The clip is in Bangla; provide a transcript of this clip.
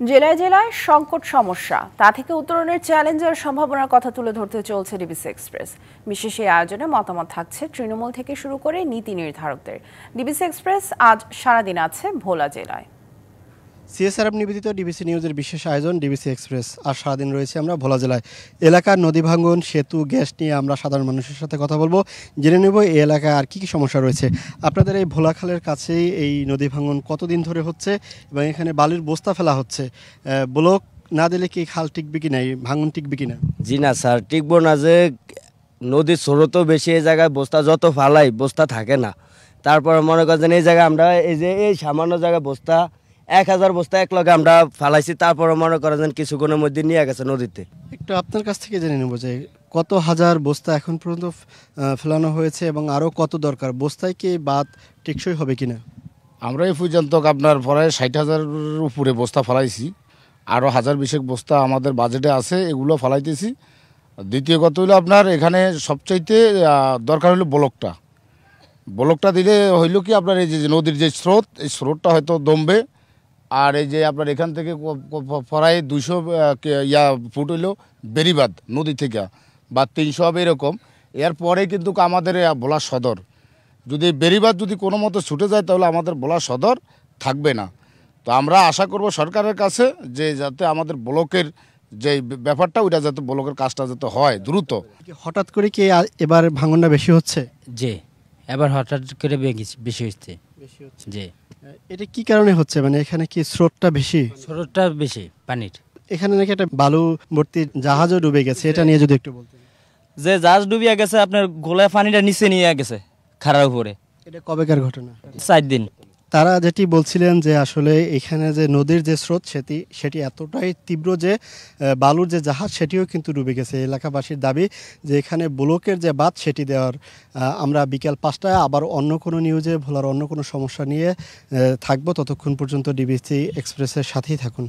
জেলায় জেলায় সংকট সমস্যা তা থেকে উত্তরণের চ্যালেঞ্জের সম্ভাবনার কথা তুলে ধরতে চলছে ডিবিসি এক্সপ্রেস। বিশেষ এই আয়োজনে মতামত থাকছে তৃণমূল থেকে শুরু করে নীতি নির্ধারকদের। ডিবিসি এক্সপ্রেস আজ সারাদিন আছে ভোলা জেলায়। সিএসআরএফ নিবেদিত ডিবিসি নিউজের বিশেষ আয়োজন ডিবিসি এক্সপ্রেস। আর সারাদিন রয়েছে আমরা ভোলা জেলায়। এলাকার নদী ভাঙ্গন, সেতু, গ্যাস নিয়ে আমরা সাধারণ মানুষের সাথে কথা বলবো, জেনে নেব এই এলাকায় আর কী সমস্যা রয়েছে। আপনাদের এই ভোলাখালের কাছেই এই নদী ভাঙ্গন কতদিন ধরে হচ্ছে এবং এখানে বালির বস্তা ফেলা হচ্ছে, ব্লক না দিলে কি খাল টিকবে কি না, ভাঙ্গন টিকবে কি না? জি না স্যার, টিকবো না। যে নদীর স্রোতও বেশি, এই জায়গায় বস্তা যত ফালাই বস্তা থাকে না। তারপর মনে করেন এই জায়গায় আমরা এই সামান্য জায়গায় বস্তা 1000 বস্তা এক লগে আমরা ফালাইছি, তারপরে মনে করেন কিছুক্ষণের মধ্যে নিয়ে গেছে নদীতে। একটু আপনার কাছ থেকে জেনে নেব যে কত হাজার বস্তা এখন পর্যন্ত ফেলানো হয়েছে এবং আরও কত দরকার, বস্তায় কি বাদ টেকসই হবে কিনা? আমরা এই পর্যন্ত আপনার প্রায় 60,000 উপরে বস্তা ফেলাইছি, আরও 1020 বস্তা আমাদের বাজেটে আছে, এগুলো ফেলাইতেছি। দ্বিতীয় কথা হলো আপনার এখানে সবচাইতে দরকার হলো ব্লকটা দিলে হইল কি আপনার এই যে নদীর যে স্রোত, এই স্রোতটা হয়তো দমবে। আর এই যে আপনার এখান থেকে প্রায় 200 ফুট হইলো বেরিবাদ নদী থেকে, বা 300 হবে এরকম। এরপরে কিন্তু আমাদের ভোলা সদর, যদি বেরিবাদ যদি কোনো মতো ছুটে যায় তাহলে আমাদের ভোলা সদর থাকবে না। তো আমরা আশা করব সরকারের কাছে যে যাতে আমাদের ব্লকের যে ব্যাপারটা ওইটা যাতে ব্লকের কাজটা যাতে হয় দ্রুত। হঠাৎ করে কি এবার ভাঙনটা বেশি হচ্ছে? জি, এবার হঠাৎ করে বেশি হচ্ছে। জি, এটা কি কারণে হচ্ছে, মানে এখানে কি স্রোতটা বেশি? স্রোতটা বেশি পানির। এখানে নাকি একটা বালু ভর্তি জাহাজও ডুবে গেছে, এটা নিয়ে যদি একটু বলতেন। যে জাহাজ ডুবিয়া গেছে, আপনার গোলায় পানিটা নিচে নিয়ে গেছে খাড়ার উপরে। এটা কবেকার ঘটনা? 4 দিন। তারা যেটি বলছিলেন যে আসলে এখানে যে নদীর যে স্রোত সেটি এতটাই তীব্র যে বালুর যে জাহাজ সেটিও কিন্তু ডুবে গেছে। এলাকাবাসীর দাবি যে এখানে ব্লকের যে বাঁধ সেটি দেওয়ার। আমরা বিকেল 5টায় আবার অন্য কোনো নিউজে ভোলার অন্য কোনো সমস্যা নিয়ে থাকবো। ততক্ষণ পর্যন্ত ডিবিসি এক্সপ্রেসের সাথেই থাকুন।